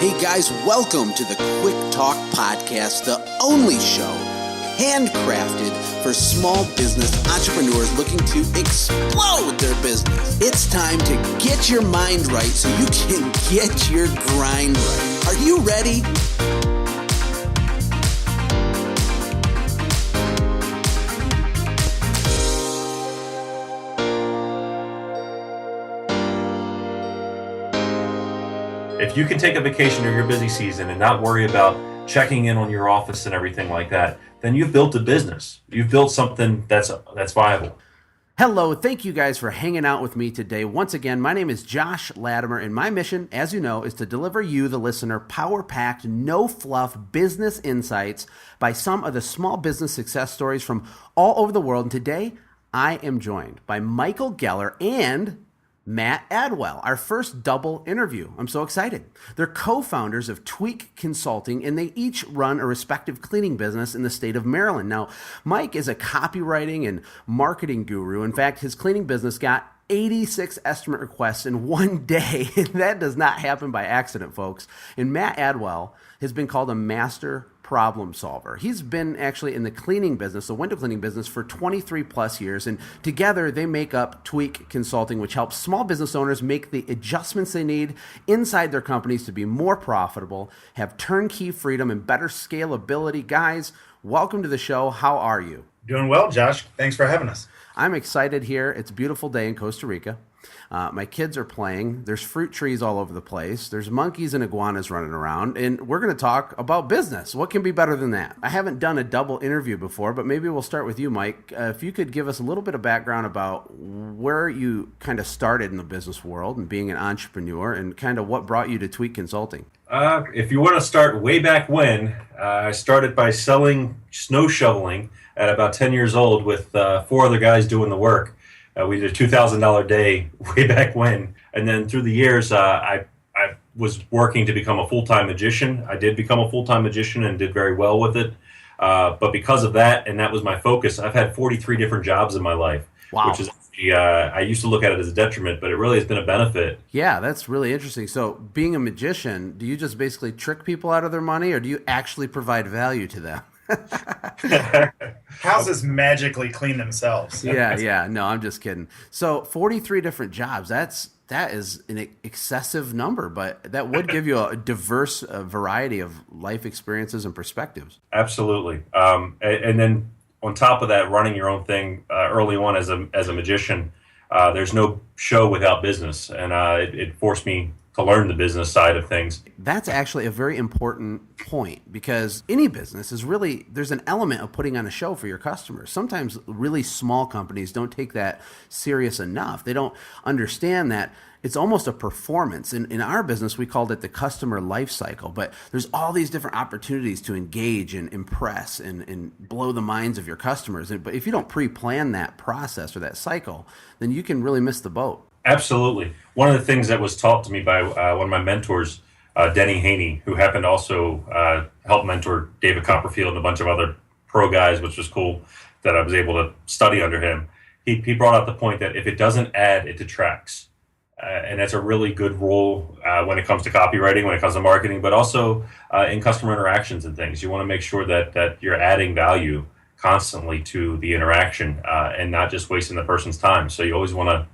Hey guys, welcome to the Quick Talk Podcast, the only show handcrafted for small business entrepreneurs looking to explode their business. It's time to get your mind right so you can get your grind right. Are you ready? If you can take a vacation during your busy season and not worry about checking in on your office and everything like that, then you've built a business. You've built something that's viable. Hello, thank you guys for hanging out with me today. Once again, my name is Josh Latimer, and my mission, as you know, is to deliver you, the listener, power-packed, no-fluff business insights by some of the small business success stories from all over the world. And today, I am joined by Michael Goeller and Matt Adwell, our first double interview. I'm so excited. They're co-founders of Tweak Consulting, and they each run a respective cleaning business in the state of Maryland. Now, Mike is a copywriting and marketing guru. In fact, his cleaning business got 86 estimate requests in one day. That does not happen by accident, folks. And Matt Adwell has been called a master problem solver. He's been actually in the cleaning business, the window cleaning business, for 23 plus years. And together they make up Tweak Consulting, which helps small business owners make the adjustments they need inside their companies to be more profitable, have turnkey freedom, and better scalability. Guys, welcome to the show. How are you? Doing well, Josh. Thanks for having us. I'm excited here. It's a beautiful day in Costa Rica. My kids are playing. There's fruit trees all over the place. There's monkeys and iguanas running around. And we're going to talk about business. What can be better than that? I haven't done a double interview before, but maybe we'll start with you, Mike. If you could give us a little bit of background about where you kind of started in the business world and being an entrepreneur and kind of what brought you to Tweak Consulting. If you want to start way back when, I started by selling snow shoveling at about 10 years old with 4 other guys doing the work. We did a $2,000 day way back when. And then through the years, I was working to become a full-time magician. I did become a full-time magician and did very well with it. But because of that, and that was my focus, I've had 43 different jobs in my life. Wow. Which is, I used to look at it as a detriment, but it really has been a benefit. Yeah, that's really interesting. So being a magician, do you just basically trick people out of their money, or do you actually provide value to them? Houses magically clean themselves. Yeah. No, I'm just kidding. So 43 different jobs. That is an excessive number, but that would give you a diverse variety of life experiences and perspectives. Absolutely. And then on top of that, running your own thing early on as a magician, there's no show without business, and it forced me to learn the business side of things. That's actually a very important point, because any business is really, there's an element of putting on a show for your customers. Sometimes really small companies don't take that serious enough. They don't understand that it's almost a performance. In our business, we called it the customer life cycle, but there's all these different opportunities to engage and impress and blow the minds of your customers. But if you don't pre-plan that process or that cycle, then you can really miss the boat. Absolutely. One of the things that was taught to me by one of my mentors, Denny Haney, who happened to also help mentor David Copperfield and a bunch of other pro guys, which was cool that I was able to study under him. He brought out the point that if it doesn't add, it detracts. And that's a really good rule when it comes to copywriting, when it comes to marketing, but also in customer interactions and things. You want to make sure that you're adding value constantly to the interaction and not just wasting the person's time. So you always want to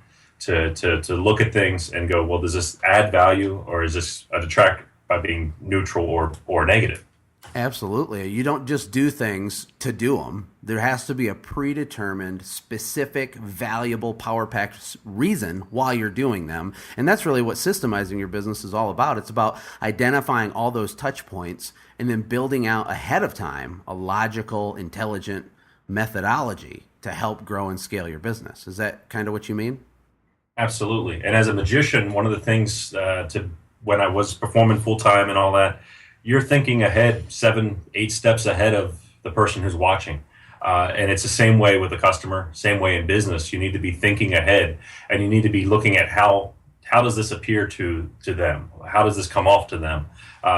look at things and go, well, does this add value, or is this a detract by being neutral or negative? Absolutely. You don't just do things to do them. There has to be a predetermined, specific, valuable, power-packed reason why you're doing them. And that's really what systemizing your business is all about. It's about identifying all those touch points and then building out ahead of time a logical, intelligent methodology to help grow and scale your business. Is that kind of what you mean? Absolutely. And as a magician, one of the things when I was performing full-time and all that, you're thinking ahead 7-8 steps ahead of the person who's watching. And it's the same way with the customer, same way in business. You need to be thinking ahead, and you need to be looking at how does this appear to them? How does this come off to them?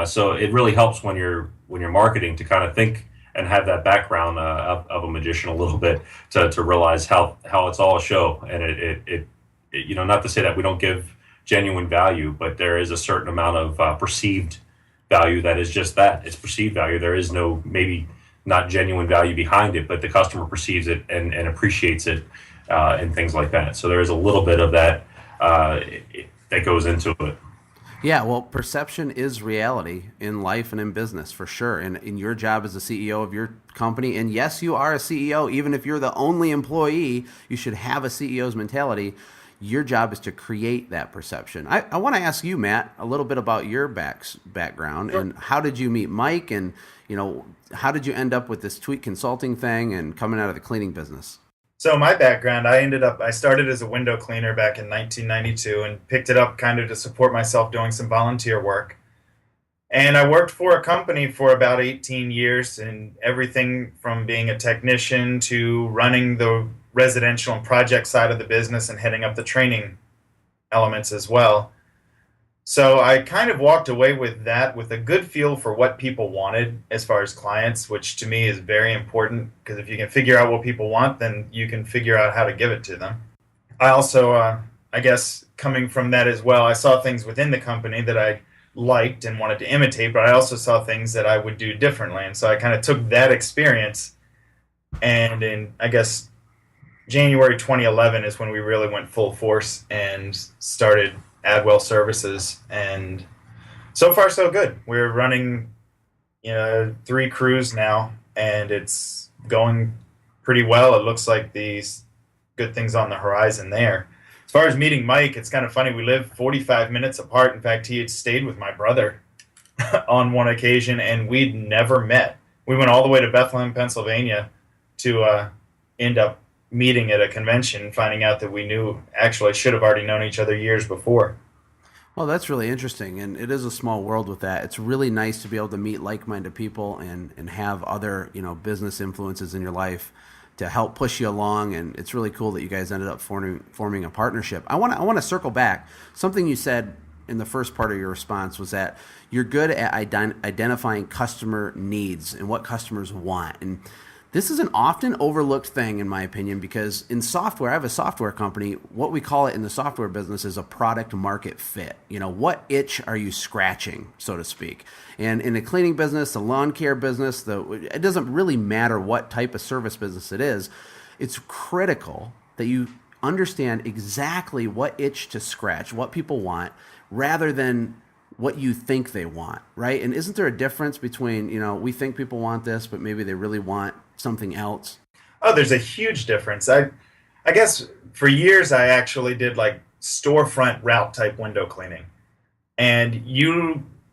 So it really helps when you're marketing to kind of think and have that background of a magician a little bit to realize how it's all a show. And it not to say that we don't give genuine value, but there is a certain amount of perceived value that is just that. It's perceived value. There is no, maybe not genuine value behind it, but the customer perceives it and appreciates it, and things like that. So there is a little bit of that that goes into it. Yeah, well, perception is reality in life and in business for sure. And in your job as the CEO of your company, and yes, you are a CEO, even if you're the only employee, you should have a CEO's mentality. Your job is to create that perception. I want to ask you, Matt, a little bit about your background. Sure. And how did you meet Mike, and how did you end up with this Tweak Consulting thing and coming out of the cleaning business? So my background, I started as a window cleaner back in 1992 and picked it up kind of to support myself doing some volunteer work. And I worked for a company for about 18 years, and everything from being a technician to running the residential and project side of the business and heading up the training elements as well. So I kind of walked away with that with a good feel for what people wanted as far as clients, which to me is very important, because if you can figure out what people want, then you can figure out how to give it to them. I also, I guess coming from that as well, I saw things within the company that I liked and wanted to imitate, but I also saw things that I would do differently. And so I kind of took that experience, and in, I guess, January 2011 is when we really went full force and started Adwell Services, and so far so good. We're running 3 crews now, and it's going pretty well. It looks like these good things on the horizon there. As far as meeting Mike, it's kind of funny. We live 45 minutes apart. In fact, he had stayed with my brother on one occasion, and we'd never met. We went all the way to Bethlehem, Pennsylvania to end up meeting at a convention, finding out that we should have already known each other years before. Well, that's really interesting, and it is a small world with that. It's really nice to be able to meet like-minded people and have other business influences in your life to help push you along, and it's really cool that you guys ended up forming a partnership. I want to circle back. Something you said in the first part of your response was that you're good at identifying customer needs and what customers want, and this is an often overlooked thing, in my opinion, because in software, I have a software company. What we call it in the software business is a product market fit. What itch are you scratching, so to speak? And in the cleaning business, the lawn care business, it doesn't really matter what type of service business it is. It's critical that you understand exactly what itch to scratch, what people want, rather than what you think they want, right? And isn't there a difference between, we think people want this, but maybe they really want something else? Oh, there's a huge difference. I guess for years I actually did like storefront route type window cleaning. And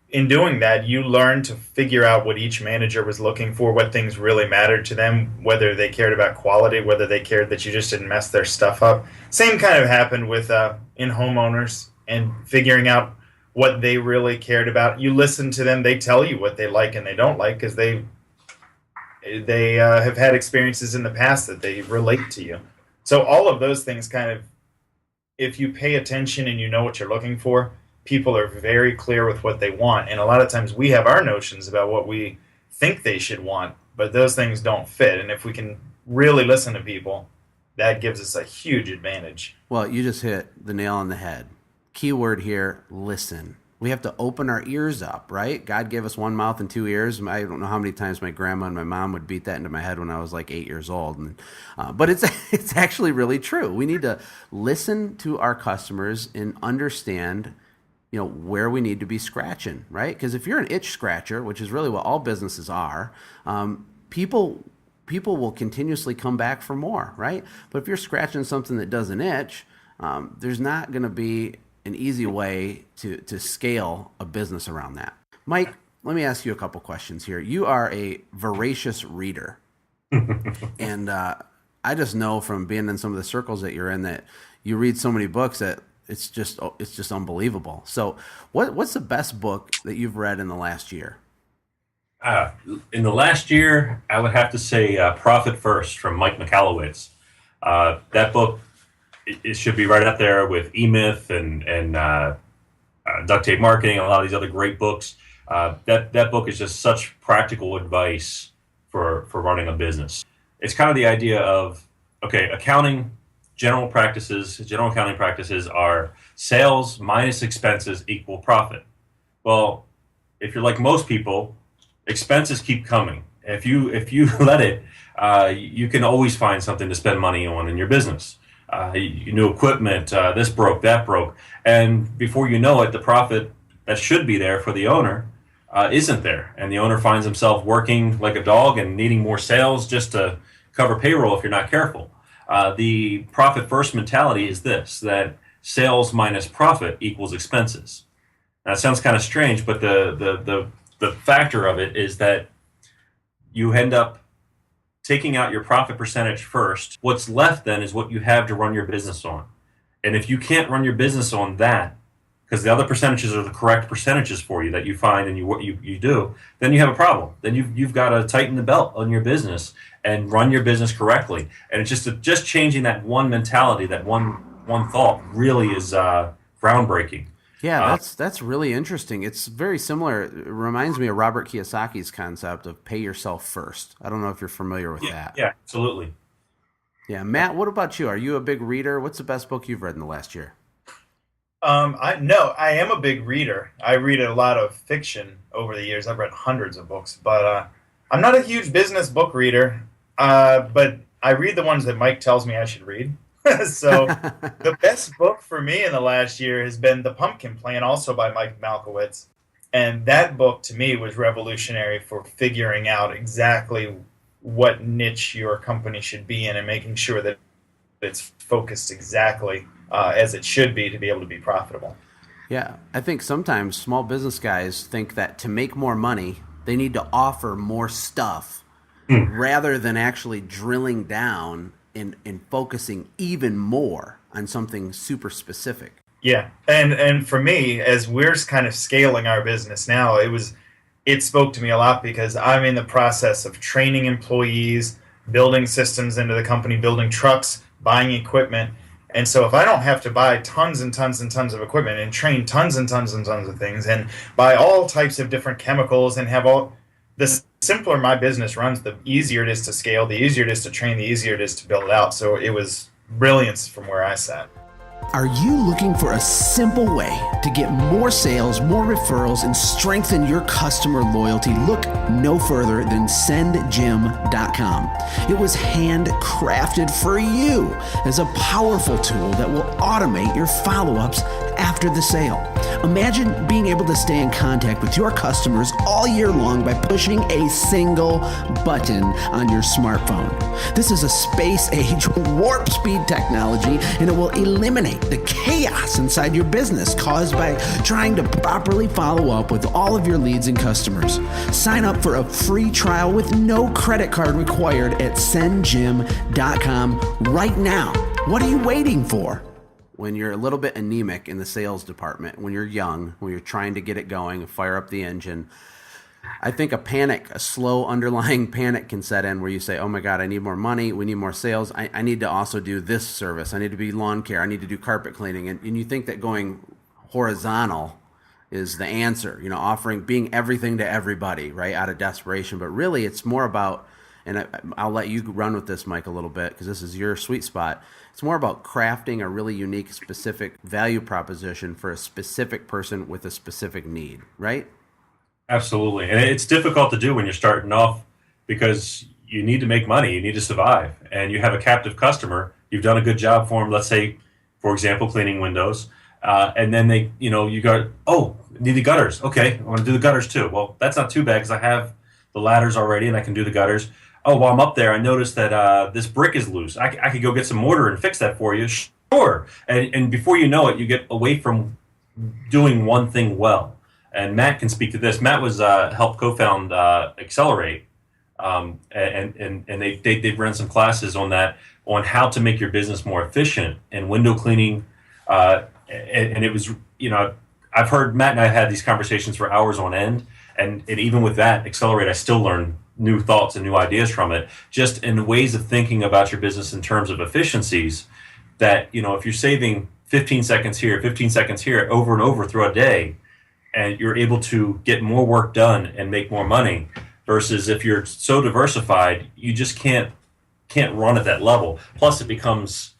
in doing that, you learn to figure out what each manager was looking for, what things really mattered to them, whether they cared about quality, whether they cared that you just didn't mess their stuff up. Same kind of happened with in homeowners, and figuring out what they really cared about. You listen to them, they tell you what they like and they don't like, because they have had experiences in the past that they relate to you. So all of those things kind of, if you pay attention and you know what you're looking for, people are very clear with what they want. And a lot of times we have our notions about what we think they should want, but those things don't fit. And if we can really listen to people, that gives us a huge advantage. Well, you just hit the nail on the head. Keyword here, listen. We have to open our ears up, right? God gave us one mouth and 2 ears. I don't know how many times my grandma and my mom would beat that into my head when I was like 8 years old. But it's actually really true. We need to listen to our customers and understand, where we need to be scratching, right? Because if you're an itch scratcher, which is really what all businesses are, people will continuously come back for more, right? But if you're scratching something that doesn't itch, there's not going to be an easy way to scale a business around that. Mike, let me ask you a couple questions here. You are a voracious reader. And I just know from being in some of the circles that you're in that you read so many books that it's just unbelievable. So what's the best book that you've read in the last year? In the last year, I would have to say Profit First from Mike Michalowicz. That book, it should be right up there with E-Myth and Duct Tape Marketing and a lot of these other great books. That book is just such practical advice for running a business. It's kind of the idea of, okay, general accounting practices are sales minus expenses equal profit. Well, if you're like most people, expenses keep coming. If you let it, you can always find something to spend money on in your business. New equipment, this broke, that broke, and before you know it, the profit that should be there for the owner isn't there, and the owner finds himself working like a dog and needing more sales just to cover payroll if you're not careful. The profit first mentality is this: that sales minus profit equals expenses. Now, it sounds kind of strange, but the factor of it is that you end up taking out your profit percentage first. What's left then is what you have to run your business on. And if you can't run your business on that, because the other percentages are the correct percentages for you that you find and what you do, then you have a problem. Then you've got to tighten the belt on your business and run your business correctly. And it's just changing that one mentality, that one thought really is groundbreaking. Yeah, that's really interesting. It's very similar. It reminds me of Robert Kiyosaki's concept of pay yourself first. I don't know if you're familiar with that. Yeah, absolutely. Yeah, Matt, what about you? Are you a big reader? What's the best book you've read in the last year? I am a big reader. I read a lot of fiction over the years. I've read hundreds of books, but I'm not a huge business book reader. But I read the ones that Mike tells me I should read. So the best book for me in the last year has been The Pumpkin Plan, also by Mike Malkowitz. And that book to me was revolutionary for figuring out exactly what niche your company should be in and making sure that it's focused exactly as it should be to be able to be profitable. Yeah, I think sometimes small business guys think that to make more money, they need to offer more stuff rather than actually drilling down and focusing even more on something super specific. Yeah, and for me, as we're kind of scaling our business now, it spoke to me a lot because I'm in the process of training employees, building systems into the company, building trucks, buying equipment. And so if I don't have to buy tons and tons and tons of equipment and train tons and tons and tons of things and buy all types of different chemicals and have all the simpler my business runs, the easier it is to scale, the easier it is to train, the easier it is to build it out. So it was brilliance from where I sat. Are you looking for a simple way to get more sales, more referrals, and strengthen your customer loyalty? Look no further than sendjim.com. It was handcrafted for you as a powerful tool that will automate your follow-ups after the sale. Imagine being able to stay in contact with your customers all year long by pushing a single button on your smartphone. This is a space-age warp speed technology, and it will eliminate the chaos inside your business caused by trying to properly follow up with all of your leads and customers. Sign up for a free trial with no credit card required at sendjim.com right now. What are you waiting for? When you're a little bit anemic in the sales department, when you're young, when you're trying to get it going, fire up the engine, I think a slow underlying panic can set in where you say, oh my God, I need more money. We need more sales. I need to also do this service. I need to be lawn care. I need to do carpet cleaning. And you think that going horizontal is the answer, being everything to everybody, right, out of desperation. But really it's more about, and I'll let you run with this, Mike, a little bit, because this is your sweet spot. It's more about crafting a really unique, specific value proposition for a specific person with a specific need, right? Absolutely. And it's difficult to do when you're starting off because you need to make money, you need to survive, and you have a captive customer. You've done a good job for them, let's say, for example, cleaning windows. And then you go, need the gutters. Okay, I want to do the gutters too. Well, that's not too bad because I have the ladders already and I can do the gutters. Oh, while I'm up there, I noticed that this brick is loose. I could go get some mortar and fix that for you. Sure. And before you know it, you get away from doing one thing well. And Matt can speak to this. Matt was helped co-found Accelerate, and they've run some classes on that, on how to make your business more efficient and window cleaning. And it was, I've heard Matt and I had these conversations for hours on end. And even with that, Accelerate, I still learn new thoughts and new ideas from it, just in ways of thinking about your business in terms of efficiencies that, if you're saving 15 seconds here, 15 seconds here over and over throughout a day, and you're able to get more work done and make more money, versus if you're so diversified, you just can't run at that level. Plus it becomes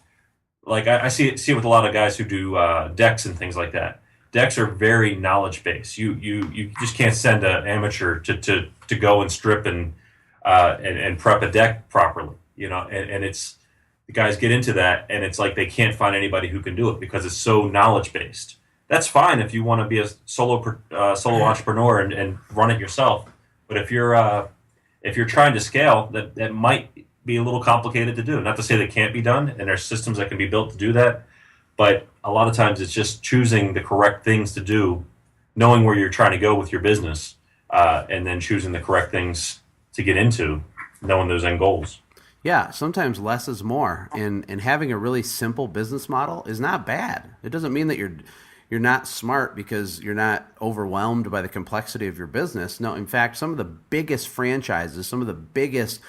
like, I see it with a lot of guys who do decks and things like that. decks are very knowledge based. You just can't send an amateur to go and strip and prep a deck properly, and it's, the guys get into that, and it's like they can't find anybody who can do it because it's so knowledge based. That's fine if you want to be a solo entrepreneur and run it yourself, but if you're trying to scale, that might be a little complicated to do. Not to say that can't be done, and there's systems that can be built to do that, but a lot of times it's just choosing the correct things to do, knowing where you're trying to go with your business, and then choosing the correct things to get into, knowing those end goals. Yeah, sometimes less is more, and having a really simple business model is not bad. It doesn't mean that you're not smart because you're not overwhelmed by the complexity of your business. No, in fact, some of the biggest franchises, some of the biggest,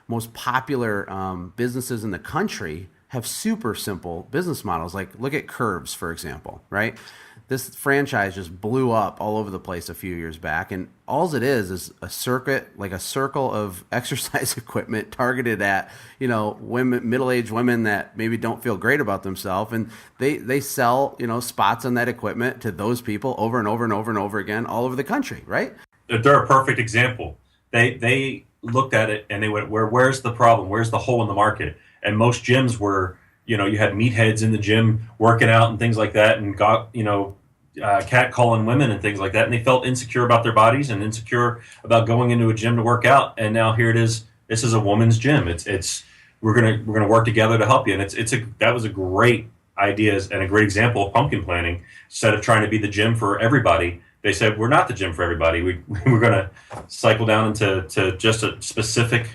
most popular businesses in the country have super simple business models. Like, look at Curves, for example, right? This franchise just blew up all over the place a few years back, and all it is a circuit, like a circle of exercise equipment targeted at, women, middle-aged women that maybe don't feel great about themselves, and they sell, spots on that equipment to those people over and over and over and over again all over the country, right? They're a perfect example. They looked at it and they went, where's the problem? Where's the hole in the market? And most gyms were, you had meatheads in the gym working out and things like that, and got, catcalling women and things like that, and they felt insecure about their bodies and insecure about going into a gym to work out. And now here it is. This is a woman's gym. We're gonna work together to help you. And that was a great idea and a great example of pumpkin planning. Instead of trying to be the gym for everybody, they said, we're not the gym for everybody. We're gonna cycle down into just a specific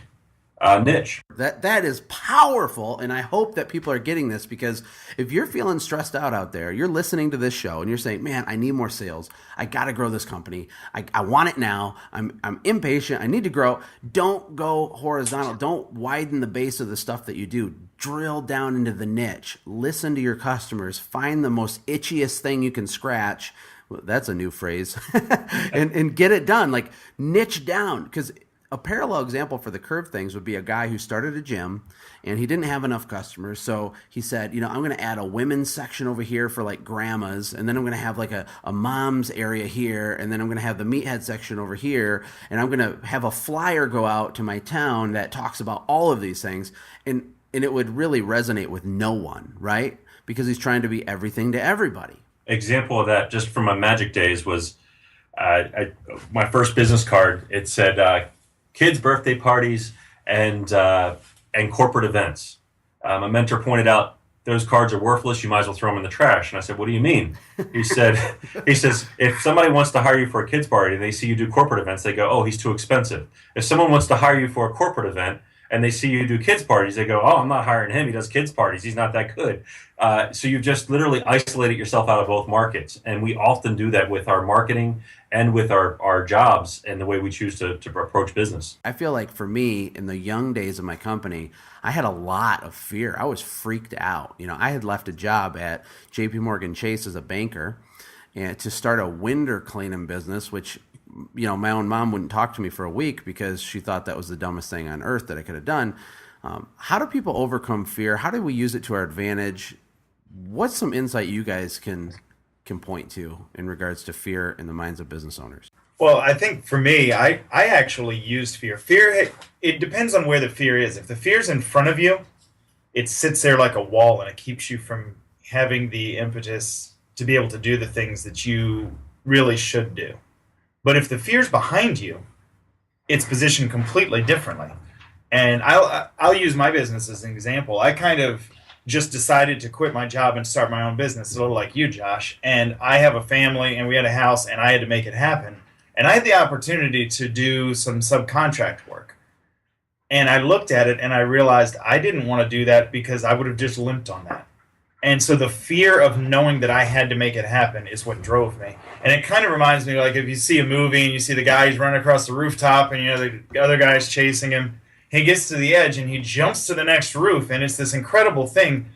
niche. That is powerful, and I hope that people are getting this, because if you're feeling stressed out there, you're listening to this show and you're saying, man, I need more sales. I got to grow this company. I want it now. I'm impatient. I need to grow. Don't go horizontal. Don't widen the base of the stuff that you do. Drill down into the niche. Listen to your customers. Find the most itchiest thing you can scratch. Well, that's a new phrase. and get it done. Like, niche down, because a parallel example for the Curve things would be a guy who started a gym and he didn't have enough customers. So he said, I'm going to add a women's section over here for like grandmas. And then I'm going to have like a mom's area here. And then I'm going to have the meathead section over here. And I'm going to have a flyer go out to my town that talks about all of these things. And it would really resonate with no one, right? Because he's trying to be everything to everybody. Example of that, just from my magic days, was my first business card. It said, kids' birthday parties and corporate events. My mentor pointed out, those cards are worthless. You might as well throw them in the trash. And I said, what do you mean? He says, if somebody wants to hire you for a kids' party and they see you do corporate events, they go, oh, he's too expensive. If someone wants to hire you for a corporate event and they see you do kids' parties, they go, oh, I'm not hiring him. He does kids' parties. He's not that good. So you've just literally isolated yourself out of both markets. And we often do that with our marketing and with our jobs and the way we choose to approach business. I feel like for me, in the young days of my company, I had a lot of fear. I was freaked out. I had left a job at JP Morgan Chase as a banker and to start a window cleaning business, which, my own mom wouldn't talk to me for a week because she thought that was the dumbest thing on earth that I could have done. How do people overcome fear? How do we use it to our advantage? What's some insight you guys can point to in regards to fear in the minds of business owners? Well, I think for me, I actually used fear. Fear, it depends on where the fear is. If the fear's in front of you, it sits there like a wall and it keeps you from having the impetus to be able to do the things that you really should do. But if the fear's behind you, it's positioned completely differently. And I'll use my business as an example. I kind of just decided to quit my job and start my own business, a little like you, Josh. And I have a family, and we had a house, and I had to make it happen. And I had the opportunity to do some subcontract work. And I looked at it, and I realized I didn't want to do that because I would have just limped on that. And so the fear of knowing that I had to make it happen is what drove me. And it kind of reminds me, like if you see a movie and you see the guy, he's running across the rooftop, and the other guy's chasing him. He gets to the edge and he jumps to the next roof, and it's this incredible thing.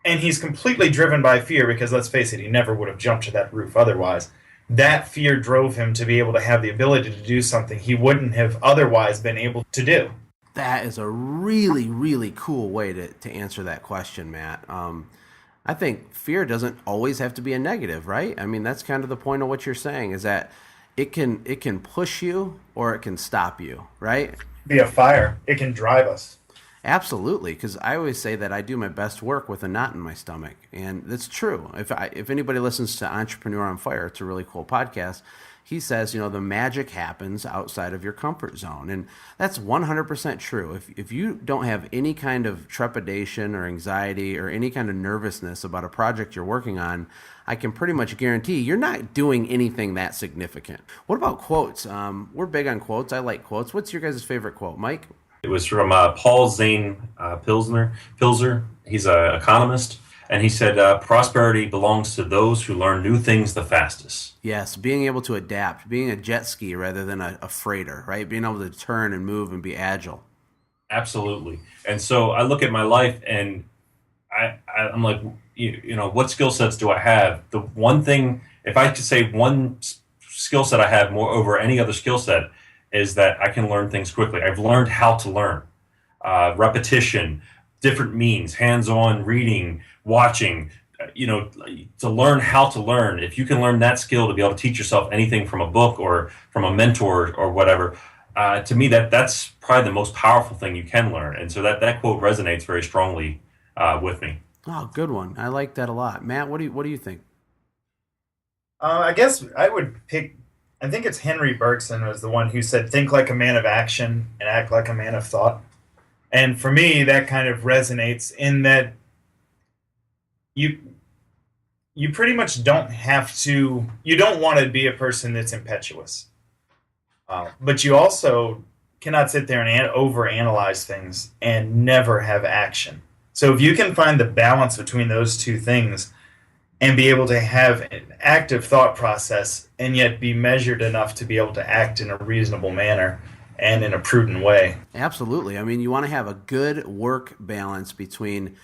And he's completely driven by fear because, let's face it, he never would have jumped to that roof otherwise. That fear drove him to be able to have the ability to do something he wouldn't have otherwise been able to do. That is a really, really cool way to answer that question, Matt. I think fear doesn't always have to be a negative, right? I mean, that's kind of the point of what you're saying, is that it can push you or it can stop you, right? Be a fire. It can drive us. Absolutely, because I always say that I do my best work with a knot in my stomach, and that's true. If anybody listens to Entrepreneur on Fire, it's a really cool podcast. He says, the magic happens outside of your comfort zone, and that's 100% true. If you don't have any kind of trepidation or anxiety or any kind of nervousness about a project you're working on, I can pretty much guarantee you're not doing anything that significant. What about quotes? We're big on quotes. I like quotes. What's your guys' favorite quote, Mike? It was from Paul Zane Pilzer. He's an economist, and he said, prosperity belongs to those who learn new things the fastest. Yes, being able to adapt, being a jet ski rather than a freighter, right? Being able to turn and move and be agile. Absolutely. And so I look at my life, and I'm like, what skill sets do I have? The one thing, if I could say one skill set I have more over any other skill set, is that I can learn things quickly. I've learned how to learn. Repetition, different means, hands-on reading, watching, to learn how to learn. If you can learn that skill to be able to teach yourself anything from a book or from a mentor or whatever, to me, that's probably the most powerful thing you can learn. And so that quote resonates very strongly with me. Oh, good one. I like that a lot. Matt, what do you think? I guess I would pick, I think it's Henry Bergson was the one who said, think like a man of action and act like a man of thought. And for me, that kind of resonates in that you pretty much don't have to, you don't want to be a person that's impetuous. But you also cannot sit there and overanalyze things and never have action. So if you can find the balance between those two things and be able to have an active thought process and yet be measured enough to be able to act in a reasonable manner and in a prudent way. Absolutely. I mean, you want to have a good work balance between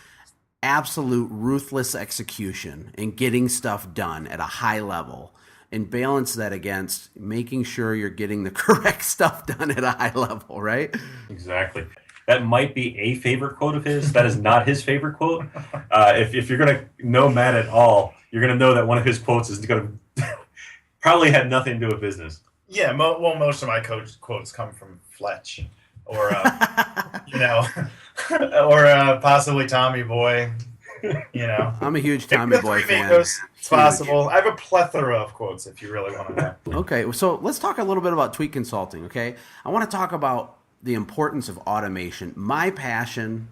absolute ruthless execution and getting stuff done at a high level, and balance that against making sure you're getting the correct stuff done at a high level, right? Exactly. That might be a favorite quote of his. That is not his favorite quote. If you're going to know Matt at all, you're going to know that one of his quotes is going to probably had nothing to do with business. Yeah, most of my quotes come from Fletch or, or possibly Tommy Boy. I'm a huge Tommy Boy fan. It's possible. I have a plethora of quotes if you really want to know. Okay, so let's talk a little bit about Tweet Consulting, okay? I want to talk about the importance of automation. My passion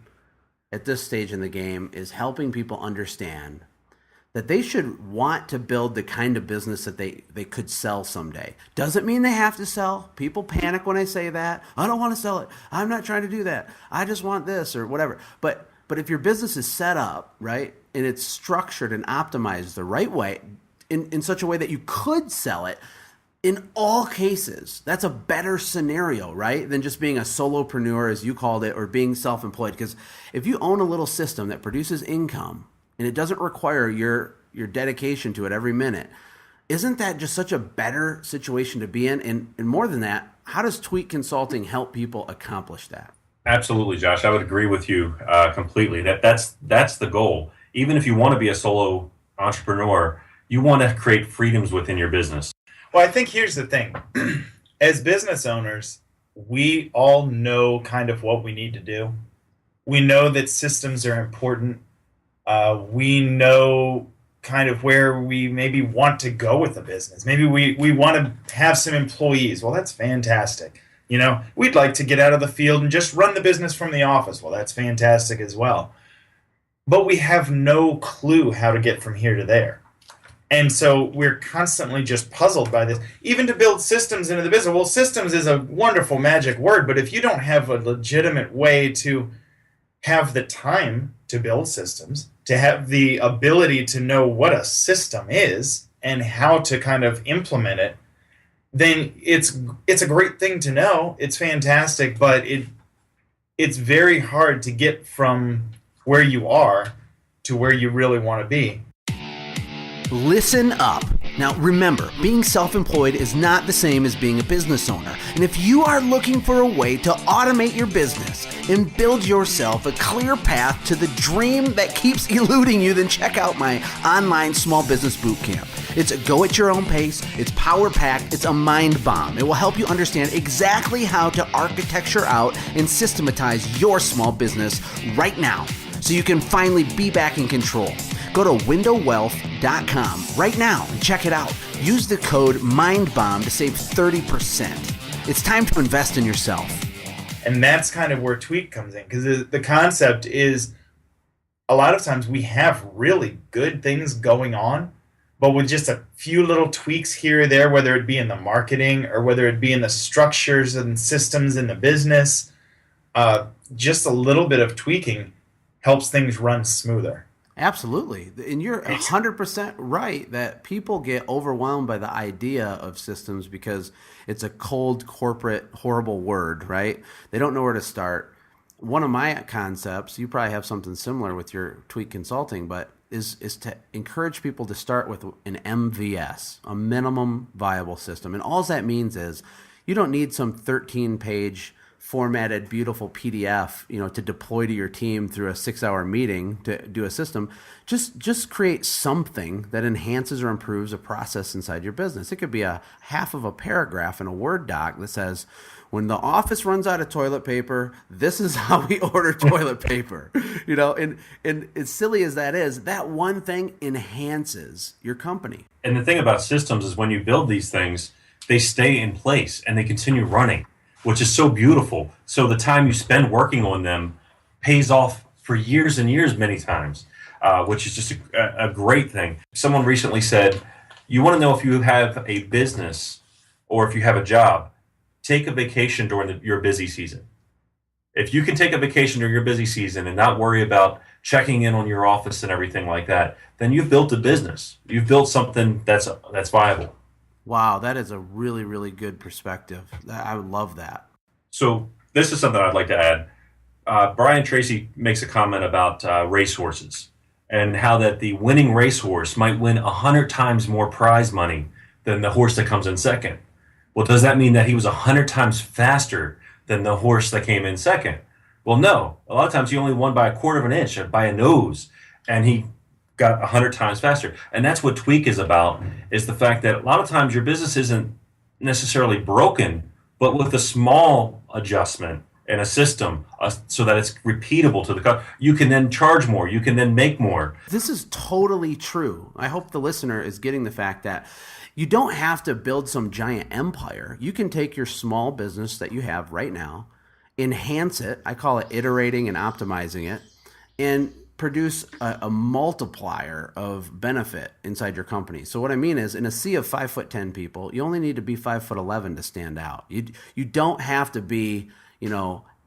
at this stage in the game is helping people understand that they should want to build the kind of business that they could sell someday. Doesn't mean they have to sell. People panic when I say that. I don't want to sell it. I'm not trying to do that. I just want this or whatever. But if your business is set up, right, and it's structured and optimized the right way, in such a way that you could sell it, in all cases, that's a better scenario, right, than just being a solopreneur, as you called it, or being self-employed. Because if you own a little system that produces income and it doesn't require your dedication to it every minute, isn't that just such a better situation to be in? And more than that, how does Tweet Consulting help people accomplish that? Absolutely, Josh. I would agree with you completely. That's the goal. Even if you want to be a solo entrepreneur, you want to create freedoms within your business. Well, I think here's the thing. As business owners, we all know kind of what we need to do. We know that systems are important. We know kind of where we maybe want to go with the business. Maybe we want to have some employees. Well, that's fantastic. We'd like to get out of the field and just run the business from the office. Well, that's fantastic as well. But we have no clue how to get from here to there. And so we're constantly just puzzled by this. Even to build systems into the business. Well, systems is a wonderful magic word, but if you don't have a legitimate way to have the time to build systems, to have the ability to know what a system is and how to kind of implement it, then it's a great thing to know. It's fantastic, but it's very hard to get from where you are to where you really want to be. Listen up. Now remember, being self-employed is not the same as being a business owner. And if you are looking for a way to automate your business and build yourself a clear path to the dream that keeps eluding you, then check out my online small business bootcamp. It's a go at your own pace, it's power-packed, it's a mind bomb. It will help you understand exactly how to architecture out and systematize your small business right now so you can finally be back in control. Go to windowwealth.com right now and check it out. Use the code MINDBOMB to save 30%. It's time to invest in yourself. And that's kind of where Tweak comes in, because the concept is a lot of times we have really good things going on, but with just a few little tweaks here or there, whether it be in the marketing or whether it be in the structures and systems in the business, just a little bit of tweaking helps things run smoother. Absolutely. And you're 100% right that people get overwhelmed by the idea of systems because it's a cold, corporate, horrible word, right? They don't know where to start. One of my concepts, you probably have something similar with your Tweak Consulting, but is to encourage people to start with an MVS, a minimum viable system. And all that means is you don't need some 13-page formatted, beautiful PDF, to deploy to your team through a 6-hour meeting to do a system. Just create something that enhances or improves a process inside your business. It could be a half of a paragraph in a Word doc that says, when the office runs out of toilet paper, this is how we order toilet paper. And as silly as that is, that one thing enhances your company. And the thing about systems is when you build these things, they stay in place and they continue running, which is so beautiful. So the time you spend working on them pays off for years and years many times, which is just a great thing. Someone recently said, you want to know if you have a business or if you have a job, take a vacation during your busy season. If you can take a vacation during your busy season and not worry about checking in on your office and everything like that, then you've built a business. You've built something that's viable. Wow, that is a really, really good perspective. I would love that. So this is something I'd like to add. Brian Tracy makes a comment about racehorses and how that the winning racehorse might win 100 times more prize money than the horse that comes in second. Well, does that mean that he was 100 times faster than the horse that came in second? Well, no. A lot of times he only won by a quarter of an inch, by a nose, and he got 100 times faster. And that's what Tweak is about, is the fact that a lot of times your business isn't necessarily broken, but with a small adjustment in a system so that it's repeatable to the customer, you can then charge more, you can then make more. This is totally true. I hope the listener is getting the fact that you don't have to build some giant empire. You can take your small business that you have right now, enhance it, I call it iterating and optimizing it, and produce a multiplier of benefit inside your company. So what I mean is, in a sea of 5'10" people, you only need to be 5'11" to stand out. You don't have to be,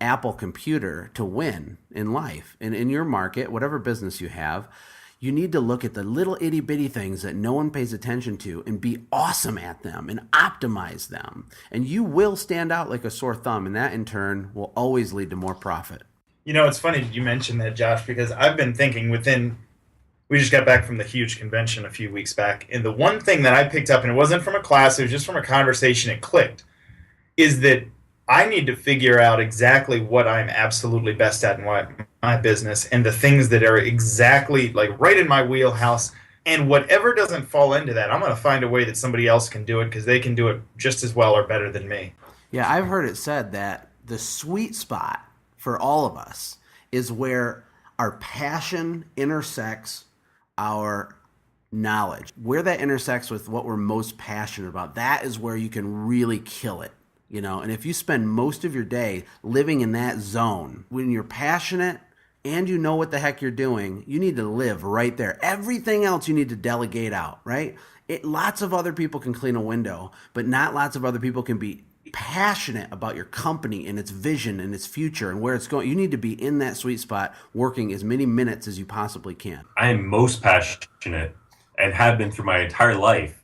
Apple Computer to win in life. And in your market, whatever business you have, you need to look at the little itty bitty things that no one pays attention to and be awesome at them and optimize them. And you will stand out like a sore thumb, and that in turn will always lead to more profit. It's funny you mentioned that, Josh, because I've been thinking we just got back from the huge convention a few weeks back, and the one thing that I picked up, and it wasn't from a class, it was just from a conversation, it clicked, is that I need to figure out exactly what I'm absolutely best at in my business and the things that are exactly like right in my wheelhouse. And whatever doesn't fall into that, I'm going to find a way that somebody else can do it because they can do it just as well or better than me. Yeah, I've heard it said that the sweet spot for all of us is where our passion intersects our knowledge. Where that intersects with what we're most passionate about, that is where you can really kill it. And if you spend most of your day living in that zone, when you're passionate and you know what the heck you're doing, you need to live right there. Everything else you need to delegate out, right? Lots of other people can clean a window, but not lots of other people can be passionate about your company and its vision and its future and where it's going. You need to be in that sweet spot working as many minutes as you possibly can. I am most passionate and have been through my entire life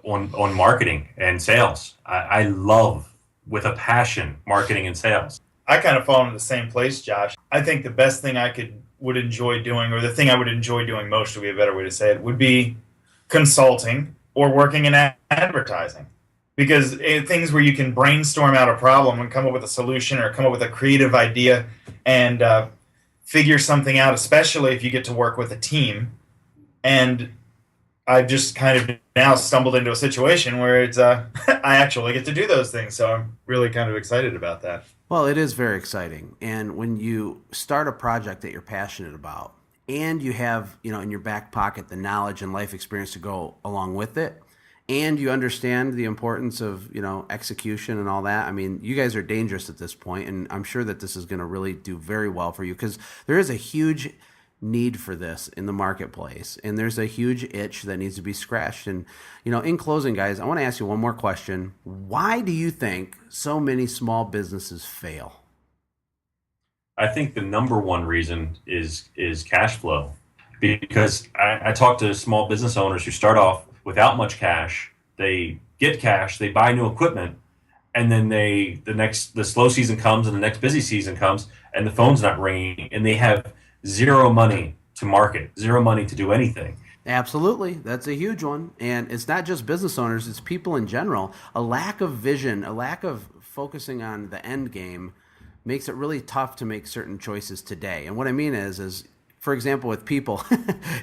on marketing and sales. I love, with a passion, marketing and sales. I kind of fall into the same place, Josh. I think the best thing I would enjoy doing, or the thing I would enjoy doing most, would be a better way to say it, would be consulting or working in advertising. Because things where you can brainstorm out a problem and come up with a solution or come up with a creative idea and figure something out, especially if you get to work with a team. And I've just kind of now stumbled into a situation where it's I actually get to do those things. So I'm really kind of excited about that. Well, it is very exciting. And when you start a project that you're passionate about and you have, in your back pocket the knowledge and life experience to go along with it, and you understand the importance of, execution and all that. I mean, you guys are dangerous at this point, and I'm sure that this is going to really do very well for you because there is a huge need for this in the marketplace, and there's a huge itch that needs to be scratched. And, in closing, guys, I want to ask you one more question. Why do you think so many small businesses fail? I think the number one reason is cash flow, because I talk to small business owners who start off without much cash. They get cash, they buy new equipment, and then the slow season comes and the next busy season comes and the phone's not ringing and they have zero money to market, zero money to do anything. Absolutely. That's a huge one. And it's not just business owners, it's people in general. A lack of vision, a lack of focusing on the end game makes it really tough to make certain choices today. And what I mean is for example, with people,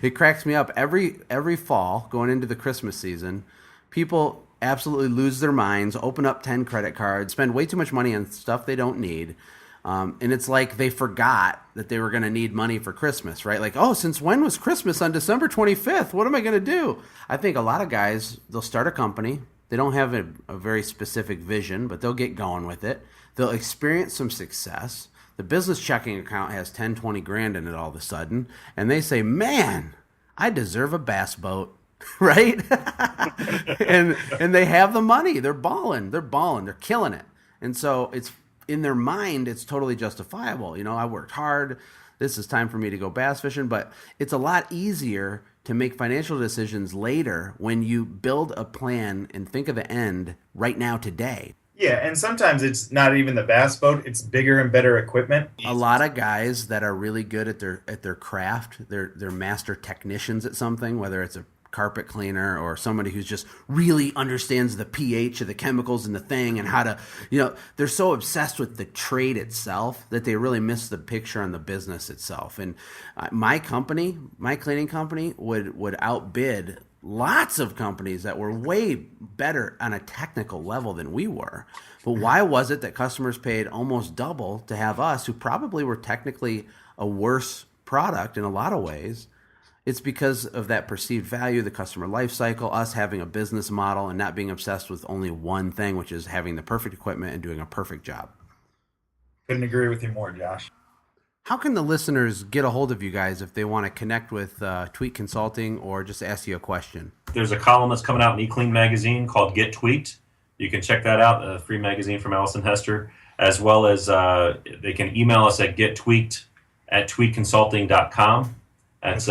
it cracks me up every fall going into the Christmas season, people absolutely lose their minds, open up 10 credit cards, spend way too much money on stuff they don't need. And it's like they forgot that they were going to need money for Christmas, right? Like, oh, since when was Christmas on December 25th? What am I going to do? I think a lot of guys, they'll start a company. They don't have a very specific vision, but they'll get going with it. They'll experience some success. The business checking account has 10, 20 grand in it all of a sudden. And they say, man, I deserve a bass boat, right? and they have the money. They're balling. They're killing it. And so it's in their mind, it's totally justifiable. I worked hard. This is time for me to go bass fishing. But it's a lot easier to make financial decisions later when you build a plan and think of the end right now, today. Yeah, and sometimes it's not even the bass boat, it's bigger and better equipment. A lot of guys that are really good at their craft, they're master technicians at something, whether it's a carpet cleaner or somebody who's just really understands the pH of the chemicals in the thing and how to, they're so obsessed with the trade itself that they really miss the picture on the business itself. And my cleaning company would outbid lots of companies that were way better on a technical level than we were. But why was it that customers paid almost double to have us, who probably were technically a worse product in a lot of ways? It's because of that perceived value, the customer life cycle, us having a business model and not being obsessed with only one thing, which is having the perfect equipment and doing a perfect job. Couldn't agree with you more, Josh. How can the listeners get a hold of you guys if they want to connect with Tweak Consulting or just ask you a question? There's a column that's coming out in eClean magazine called Get Tweaked. You can check that out, a free magazine from Allison Hester, as well as they can email us at gettweaked@tweakconsulting.com. That's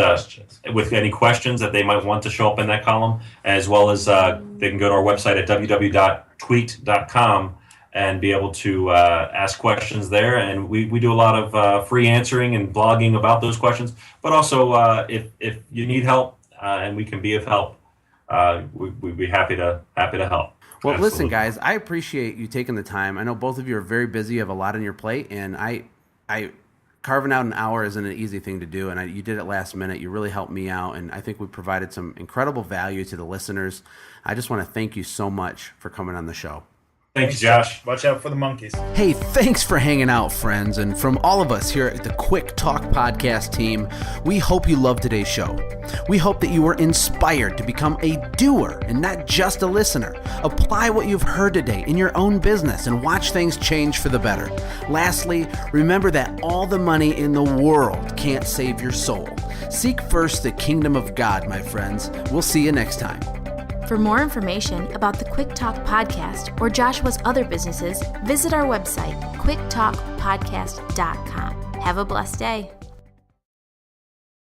with any questions that they might want to show up in that column, as well as they can go to our website at www.tweaked.com and be able to ask questions there. And we do a lot of free answering and blogging about those questions. But also, if you need help and we can be of help, we'd be happy to help. Well, Absolutely. Listen, guys, I appreciate you taking the time. I know both of you are very busy, you have a lot on your plate, and I carving out an hour isn't an easy thing to do, and you did it last minute. You really helped me out, and I think we provided some incredible value to the listeners. I just want to thank you so much for coming on the show. Thanks, Josh. Watch out for the monkeys. Hey, thanks for hanging out, friends. And from all of us here at the Quick Talk Podcast team, we hope you loved today's show. We hope that you were inspired to become a doer and not just a listener. Apply what you've heard today in your own business and watch things change for the better. Lastly, remember that all the money in the world can't save your soul. Seek first the kingdom of God, my friends. We'll see you next time. For more information about the Quick Talk Podcast or Joshua's other businesses, visit our website, quicktalkpodcast.com. Have a blessed day.